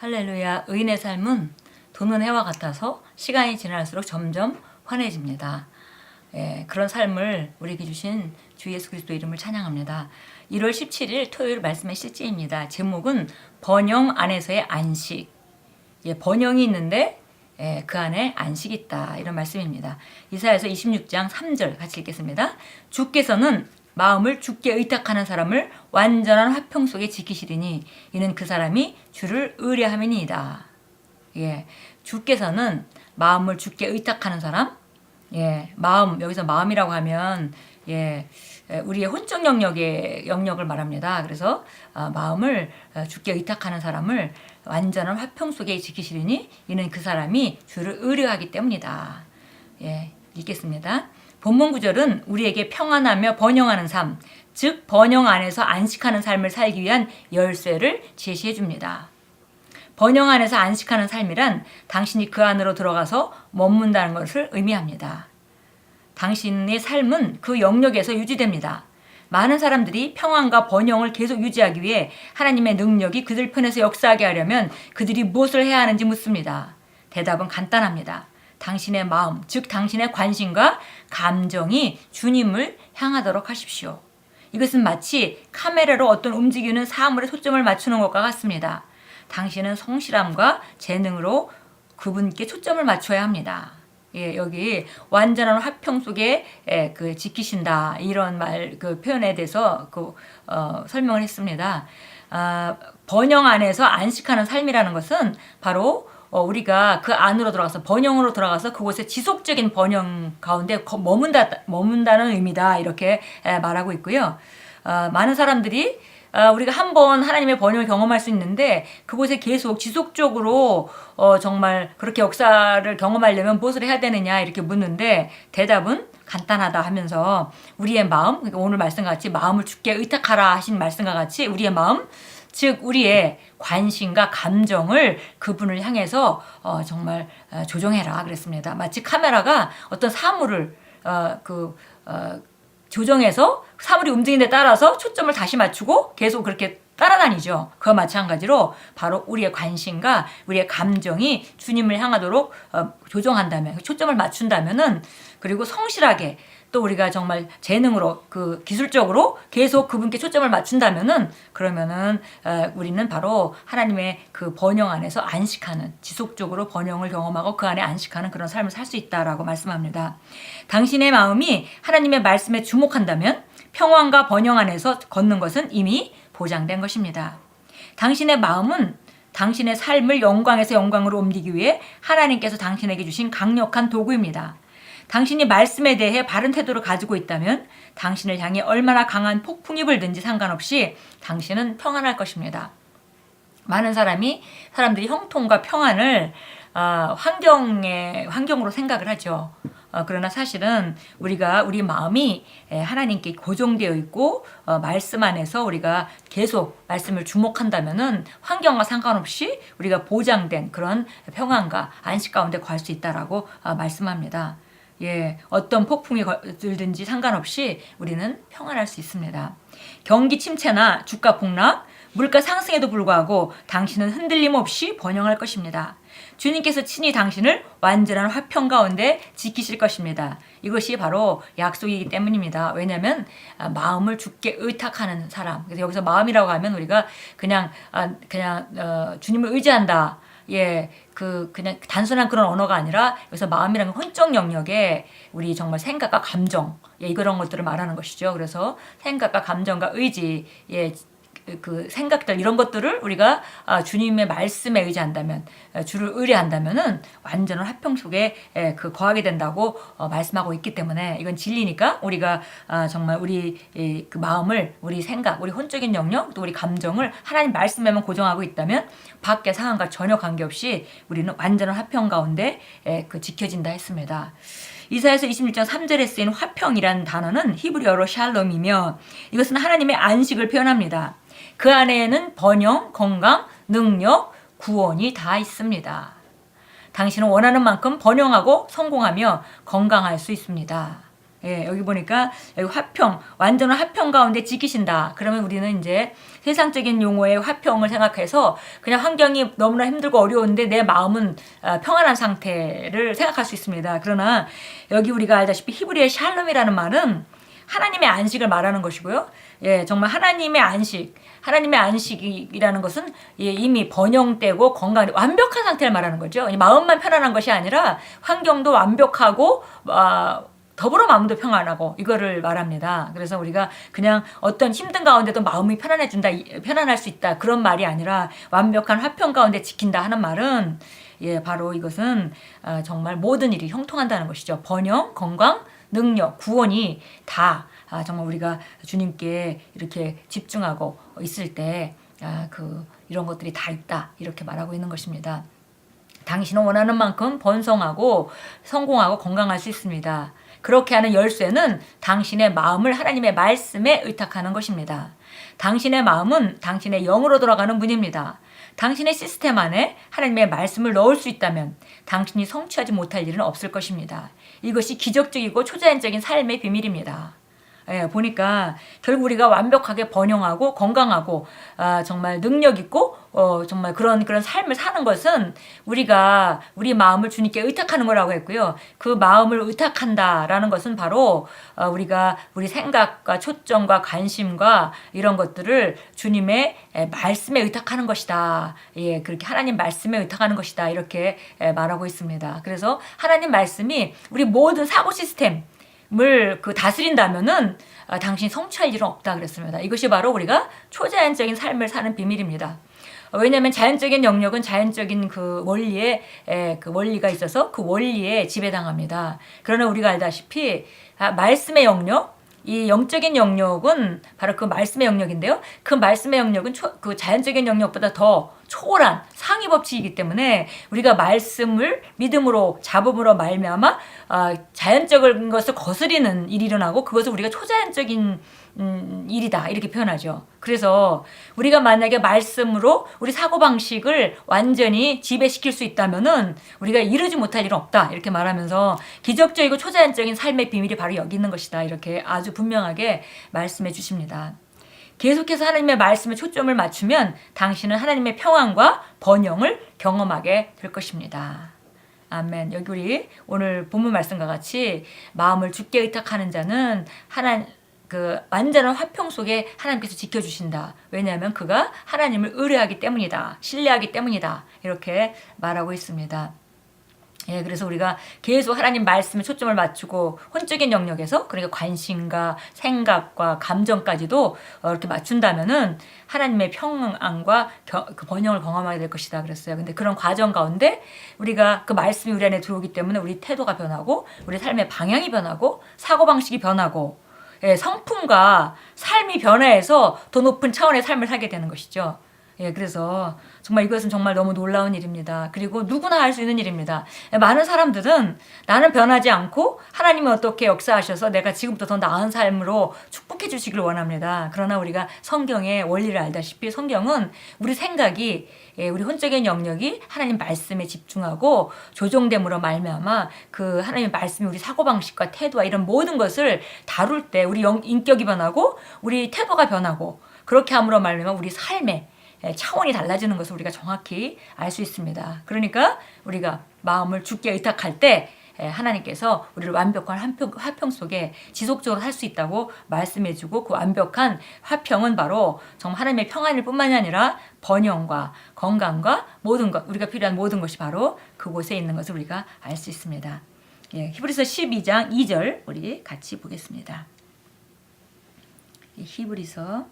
할렐루야. 의인의 삶은 도는 해와 같아서 시간이 지날수록 점점 환해집니다. 그런 삶을 우리에게 주신 주 예수 그리스도 이름을 찬양합니다. 1월 17일 토요일 말씀의 실제입니다. 제목은 번영 안에서의 안식. 번영이 있는데 그 안에 안식이 있다. 이런 말씀입니다. 이사야서 26장 3절 같이 읽겠습니다. 주께서는 마음을 주께 의탁하는 사람을 완전한 화평 속에 지키시리니 이는 그 사람이 주를 의뢰함이니이다. 주께서는 마음을 주께 의탁하는 사람, 마음, 여기서 마음이라고 하면 우리의 혼적 영역을 말합니다. 그래서 마음을 주께 의탁하는 사람을 완전한 화평 속에 지키시리니 이는 그 사람이 주를 의뢰하기 때문이다. 읽겠습니다. 본문 구절은 우리에게 평안하며 번영하는 삶, 즉 번영 안에서 안식하는 삶을 살기 위한 열쇠를 제시해 줍니다. 번영 안에서 안식하는 삶이란 당신이 그 안으로 들어가서 머문다는 것을 의미합니다. 당신의 삶은 그 영역에서 유지됩니다. 많은 사람들이 평안과 번영을 계속 유지하기 위해 하나님의 능력이 그들 편에서 역사하게 하려면 그들이 무엇을 해야 하는지 묻습니다. 대답은 간단합니다. 당신의 마음, 즉 당신의 관심과 감정이 주님을 향하도록 하십시오. 이것은 마치 카메라로 어떤 움직이는 사물에 초점을 맞추는 것과 같습니다. 당신은 성실함과 재능으로 그분께 초점을 맞춰야 합니다. 여기 완전한 화평 속에 지키신다 이런 표현에 대해서 설명을 했습니다. 번영 안에서 안식하는 삶이라는 것은 바로 우리가 그 안으로 들어가서 번영으로 들어가서 그곳에 지속적인 번영 가운데 머문다는 의미다 이렇게 말하고 있고요. 많은 사람들이 우리가 한번 하나님의 번영을 경험할 수 있는데 그곳에 계속 지속적으로 정말 그렇게 역사를 경험하려면 무엇을 해야 되느냐 이렇게 묻는데 대답은 간단하다 하면서 우리의 마음, 그러니까 오늘 말씀과 같이 마음을 주께 의탁하라 하신 말씀과 같이 우리의 마음, 즉 우리의 관심과 감정을 그분을 향해서 정말 조정해라 그랬습니다. 마치 카메라가 어떤 사물을 조정해서 사물이 움직이는 데 따라서 초점을 다시 맞추고 계속 그렇게 따라다니죠. 그와 마찬가지로 바로 우리의 관심과 우리의 감정이 주님을 향하도록 조정한다면, 초점을 맞춘다면은, 그리고 성실하게 또 우리가 정말 재능으로 기술적으로 계속 그분께 초점을 맞춘다면은 그러면은 우리는 바로 하나님의 그 번영 안에서 안식하는, 지속적으로 번영을 경험하고 그 안에 안식하는 그런 삶을 살 수 있다라고 말씀합니다. 당신의 마음이 하나님의 말씀에 주목한다면 평안과 번영 안에서 걷는 것은 이미 보장된 것입니다. 당신의 마음은 당신의 삶을 영광에서 영광으로 옮기기 위해 하나님께서 당신에게 주신 강력한 도구입니다. 당신이 말씀에 대해 바른 태도를 가지고 있다면 당신을 향해 얼마나 강한 폭풍이 불든지 상관없이 당신은 평안할 것입니다. 많은 사람들이 형통과 평안을 환경으로 생각을 하죠. 그러나 사실은 우리 마음이 하나님께 고정되어 있고 말씀 안에서 우리가 계속 말씀을 주목한다면은 환경과 상관없이 우리가 보장된 그런 평안과 안식 가운데 거할 수 있다라고 말씀합니다. 어떤 폭풍이 들든지 상관없이 우리는 평안할 수 있습니다. 경기 침체나 주가 폭락, 물가 상승에도 불구하고 당신은 흔들림 없이 번영할 것입니다. 주님께서 친히 당신을 완전한 화평 가운데 지키실 것입니다. 이것이 바로 약속이기 때문입니다. 왜냐하면 마음을 주께 의탁하는 사람. 그래서 여기서 마음이라고 하면 우리가 그냥 주님을 의지한다. 그냥 단순한 그런 언어가 아니라 여기서 마음이라는 혼적 영역에 우리 정말 생각과 감정, 그런 것들을 말하는 것이죠. 그래서 생각과 감정과 의지, 그 생각들 이런 것들을 우리가 주님의 말씀에 의지한다면, 주를 의뢰한다면은 완전한 화평 속에 거하게 된다고 말씀하고 있기 때문에 이건 진리니까 우리가 정말 우리 그 마음을, 우리 생각, 우리 혼적인 영역, 또 우리 감정을 하나님 말씀에만 고정하고 있다면 밖의 상황과 전혀 관계없이 우리는 완전한 화평 가운데 지켜진다 했습니다. 이사야서 26장 3절에 쓰인 화평이라는 단어는 히브리어로 샬롬이며 이것은 하나님의 안식을 표현합니다. 그 안에는 번영, 건강, 능력, 구원이 다 있습니다. 당신은 원하는 만큼 번영하고 성공하며 건강할 수 있습니다. 예, 여기 보니까 여기 화평, 완전한 화평 가운데 지키신다. 그러면 우리는 이제 세상적인 용어의 화평을 생각해서 그냥 환경이 너무나 힘들고 어려운데 내 마음은 평안한 상태를 생각할 수 있습니다. 그러나 여기 우리가 알다시피 히브리의 샬롬이라는 말은 하나님의 안식을 말하는 것이고요. 예, 정말 하나님의 안식이라는 것은 이미 번영되고 건강, 완벽한 상태를 말하는 거죠. 마음만 편안한 것이 아니라 환경도 완벽하고, 더불어 마음도 평안하고 이거를 말합니다. 그래서 우리가 그냥 어떤 힘든 가운데도 마음이 편안할 수 있다. 그런 말이 아니라 완벽한 화평 가운데 지킨다 하는 말은 바로 이것은 정말 모든 일이 형통한다는 것이죠. 번영, 건강, 능력, 구원이 다 정말 우리가 주님께 이렇게 집중하고 있을 때 이런 것들이 다 있다. 이렇게 말하고 있는 것입니다. 당신은 원하는 만큼 번성하고 성공하고 건강할 수 있습니다. 그렇게 하는 열쇠는 당신의 마음을 하나님의 말씀에 의탁하는 것입니다. 당신의 마음은 당신의 영으로 돌아가는 문입니다. 당신의 시스템 안에 하나님의 말씀을 넣을 수 있다면 당신이 성취하지 못할 일은 없을 것입니다. 이것이 기적적이고 초자연적인 삶의 비밀입니다. 예, 보니까 결국 우리가 완벽하게 번영하고 건강하고 정말 능력 있고 정말 그런 삶을 사는 것은 우리가 우리 마음을 주님께 의탁하는 거라고 했고요. 그 마음을 의탁한다라는 것은 바로 우리가 우리 생각과 초점과 관심과 이런 것들을 주님의 말씀에 의탁하는 것이다. 예, 그렇게 하나님 말씀에 의탁하는 것이다. 이렇게 말하고 있습니다. 그래서 하나님 말씀이 우리 모든 사고 시스템 을 다스린다면은 당신이 성취할 일은 없다 그랬습니다. 이것이 바로 우리가 초자연적인 삶을 사는 비밀입니다. 왜냐하면 자연적인 영역은 자연적인 그 원리가 있어서 그 원리에 지배당합니다. 그러나 우리가 알다시피 말씀의 영역, 이 영적인 영역은 바로 그 말씀의 영역인데요. 그 말씀의 영역은 그 자연적인 영역보다 더 초월한 상위 법칙이기 때문에 우리가 말씀을 믿음으로 잡음으로 말미암아 자연적인 것을 거스리는 일이 일어나고 그것을 우리가 초자연적인 일이다 이렇게 표현하죠. 그래서 우리가 만약에 말씀으로 우리 사고방식을 완전히 지배시킬 수 있다면은 우리가 이루지 못할 일은 없다 이렇게 말하면서 기적적이고 초자연적인 삶의 비밀이 바로 여기 있는 것이다 이렇게 아주 분명하게 말씀해 주십니다. 계속해서 하나님의 말씀에 초점을 맞추면 당신은 하나님의 평안과 번영을 경험하게 될 것입니다. 아멘. 여기 우리 오늘 본문 말씀과 같이 마음을 주께 의탁하는 자는 완전한 화평 속에 하나님께서 지켜주신다. 왜냐하면 그가 하나님을 의뢰하기 때문이다. 신뢰하기 때문이다. 이렇게 말하고 있습니다. 예, 그래서 우리가 계속 하나님 말씀에 초점을 맞추고 혼적인 영역에서 그러니까 관심과 생각과 감정까지도 이렇게 맞춘다면은 하나님의 평안과 그 번영을 경험하게 될 것이다 그랬어요. 근데 그런 과정 가운데 우리가 그 말씀이 우리 안에 들어오기 때문에 우리 태도가 변하고 우리 삶의 방향이 변하고 사고방식이 변하고 성품과 삶이 변화해서 더 높은 차원의 삶을 살게 되는 것이죠. 예, 그래서 정말 이것은 정말 너무 놀라운 일입니다. 그리고 누구나 할 수 있는 일입니다. 많은 사람들은 나는 변하지 않고 하나님이 어떻게 역사하셔서 내가 지금부터 더 나은 삶으로 축복해 주시길 원합니다. 그러나 우리가 성경의 원리를 알다시피 성경은 우리 생각이 우리 혼적인 영역이 하나님 말씀에 집중하고 조정됨으로 말미암아 그 하나님의 말씀이 우리 사고방식과 태도와 이런 모든 것을 다룰 때 우리 인격이 변하고 우리 태도가 변하고 그렇게 함으로 말미암아 우리 삶에 차원이 달라지는 것을 우리가 정확히 알 수 있습니다. 그러니까 우리가 마음을 주께 의탁할 때 하나님께서 우리를 완벽한 화평 속에 지속적으로 살 수 있다고 말씀해주고 그 완벽한 화평은 바로 정말 하나님의 평안일 뿐만이 아니라 번영과 건강과 모든 것 우리가 필요한 모든 것이 바로 그곳에 있는 것을 우리가 알 수 있습니다. 예, 히브리서 12장 2절 우리 같이 보겠습니다. 히브리서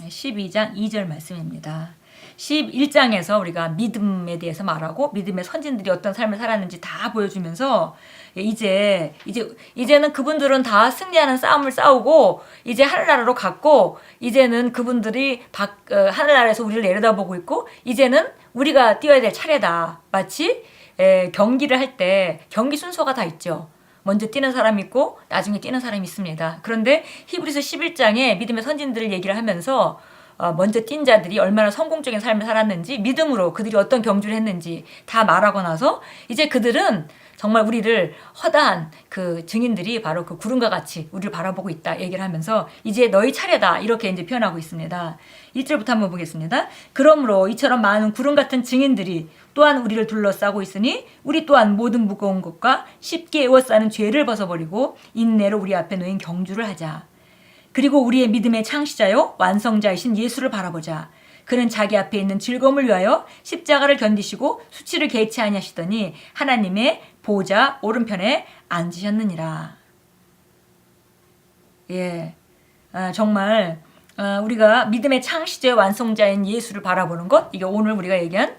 12장 2절 말씀입니다. 11장에서 우리가 믿음에 대해서 말하고 믿음의 선진들이 어떤 삶을 살았는지 다 보여주면서 이제는 그분들은 다 승리하는 싸움을 싸우고 이제 하늘나라로 갔고 이제는 그분들이 하늘나라에서 우리를 내려다보고 있고 이제는 우리가 뛰어야 될 차례다. 마치 경기를 할 때 경기 순서가 다 있죠. 먼저 뛰는 사람이 있고 나중에 뛰는 사람이 있습니다. 그런데 히브리서 11장에 믿음의 선진들을 얘기를 하면서 먼저 뛴 자들이 얼마나 성공적인 삶을 살았는지 믿음으로 그들이 어떤 경주를 했는지 다 말하고 나서 이제 그들은 정말 우리를 허다한 그 증인들이 바로 그 구름과 같이 우리를 바라보고 있다 얘기를 하면서 이제 너희 차례다 이렇게 이제 표현하고 있습니다. 1절부터 한번 보겠습니다. 그러므로 이처럼 많은 구름 같은 증인들이 또한 우리를 둘러싸고 있으니 우리 또한 모든 무거운 것과 쉽게 에워싸는 죄를 벗어버리고 인내로 우리 앞에 놓인 경주를 하자. 그리고 우리의 믿음의 창시자요 완성자이신 예수를 바라보자. 그는 자기 앞에 있는 즐거움을 위하여 십자가를 견디시고 수치를 개치 아니하시더니 하나님의 보좌 오른편에 앉으셨느니라. 예, 정말 우리가 믿음의 창시자 완성자인 예수를 바라보는 것, 이게 오늘 우리가 얘기한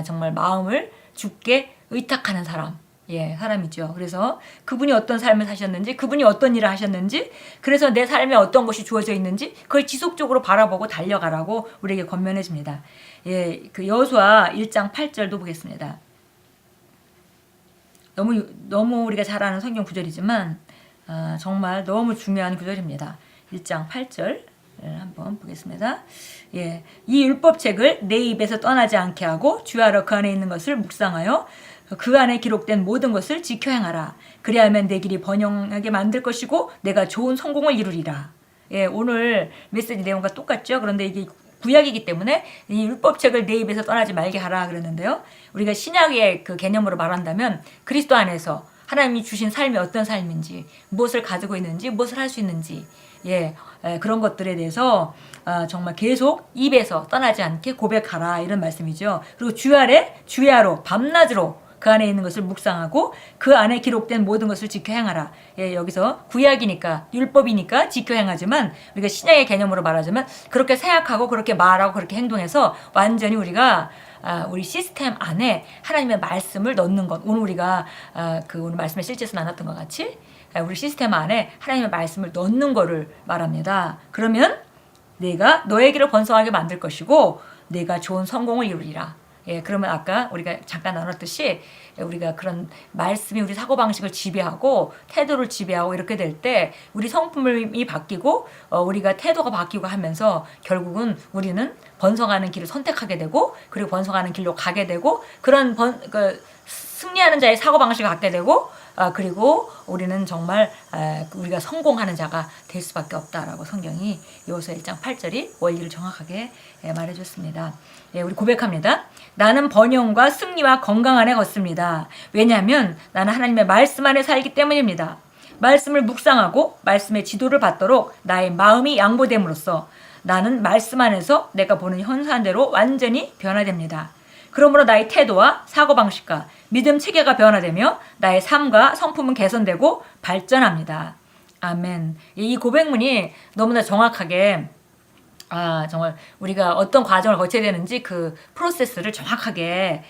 정말 마음을 주께 의탁하는 사람. 예, 사람이죠. 그래서 그분이 어떤 삶을 사셨는지, 그분이 어떤 일을 하셨는지, 그래서 내 삶에 어떤 것이 주어져 있는지 그걸 지속적으로 바라보고 달려가라고 우리에게 권면해 줍니다. 예, 그 여호수아 1장 8절도 보겠습니다. 너무 우리가 잘 아는 성경 구절이지만 정말 너무 중요한 구절입니다. 1장 8절 한번 보겠습니다. 예, 이 율법책을 내 입에서 떠나지 않게 하고 주야로 그 안에 있는 것을 묵상하여 그 안에 기록된 모든 것을 지켜 행하라. 그리하면 내 길이 번영하게 만들 것이고 내가 좋은 성공을 이루리라. 예, 오늘 메시지 내용과 똑같죠. 그런데 이게 구약이기 때문에 이 율법책을 내 입에서 떠나지 말게 하라 그랬는데요. 우리가 신약의 그 개념으로 말한다면 그리스도 안에서 하나님이 주신 삶이 어떤 삶인지, 무엇을 가지고 있는지, 무엇을 할 수 있는지, 그런 것들에 대해서 정말 계속 입에서 떠나지 않게 고백하라 이런 말씀이죠. 그리고 주야로 밤낮으로 그 안에 있는 것을 묵상하고 그 안에 기록된 모든 것을 지켜 행하라. 예, 여기서 구약이니까 율법이니까 지켜 행하지만 우리가 신약의 개념으로 말하자면 그렇게 생각하고 그렇게 말하고 그렇게 행동해서 완전히 우리가 우리 시스템 안에 하나님의 말씀을 넣는 것. 오늘 우리가 오늘 말씀에 실제에서 나눴던 것 같이 우리 시스템 안에 하나님의 말씀을 넣는 거를 말합니다. 그러면 내가 너의 길을 번성하게 만들 것이고 내가 좋은 성공을 이루리라. 예, 그러면 아까 우리가 잠깐 나눴듯이 우리가 그런 말씀이 우리 사고방식을 지배하고 태도를 지배하고 이렇게 될 때 우리 성품이 바뀌고 우리가 태도가 바뀌고 하면서 결국은 우리는 번성하는 길을 선택하게 되고 그리고 번성하는 길로 가게 되고 그런 승리하는 자의 사고방식을 갖게 되고 그리고 우리는 정말 우리가 성공하는 자가 될 수밖에 없다라고 성경이 여호수아 1장 8절이 원리를 정확하게 말해줬습니다. 예, 우리 고백합니다. 나는 번영과 승리와 건강 안에 걷습니다. 왜냐하면 나는 하나님의 말씀 안에 살기 때문입니다. 말씀을 묵상하고 말씀의 지도를 받도록 나의 마음이 양보됨으로써 나는 말씀 안에서 내가 보는 현상대로 완전히 변화됩니다. 그러므로 나의 태도와 사고방식과 믿음 체계가 변화되며 나의 삶과 성품은 개선되고 발전합니다. 아멘. 이 고백문이 너무나 정확하게 정말 우리가 어떤 과정을 거쳐야 되는지 그 프로세스를 정확하게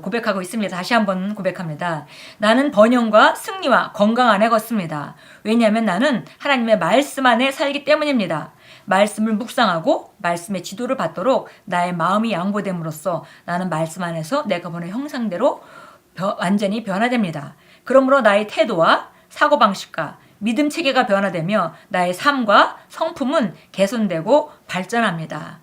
고백하고 있습니다. 다시 한번 고백합니다. 나는 번영과 승리와 건강 안에 걷습니다. 왜냐하면 나는 하나님의 말씀 안에 살기 때문입니다. 말씀을 묵상하고 말씀의 지도를 받도록 나의 마음이 양보됨으로써 나는 말씀 안에서 내가 보는 형상대로 완전히 변화됩니다. 그러므로 나의 태도와 사고방식과 믿음 체계가 변화되며 나의 삶과 성품은 개선되고 발전합니다.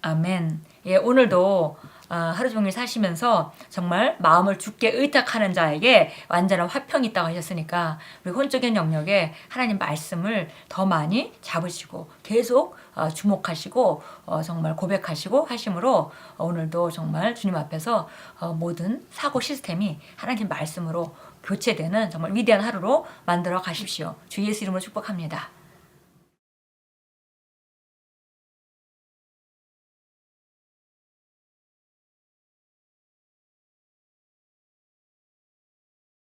아멘. 예, 오늘도 하루 종일 사시면서 정말 마음을 주께 의탁하는 자에게 완전한 화평이 있다고 하셨으니까 우리 혼적인 영역에 하나님 말씀을 더 많이 잡으시고 계속 주목하시고 정말 고백하시고 하심으로 오늘도 정말 주님 앞에서 모든 사고 시스템이 하나님 말씀으로 교체되는 정말 위대한 하루로 만들어 가십시오. 주 예수 이름으로 축복합니다.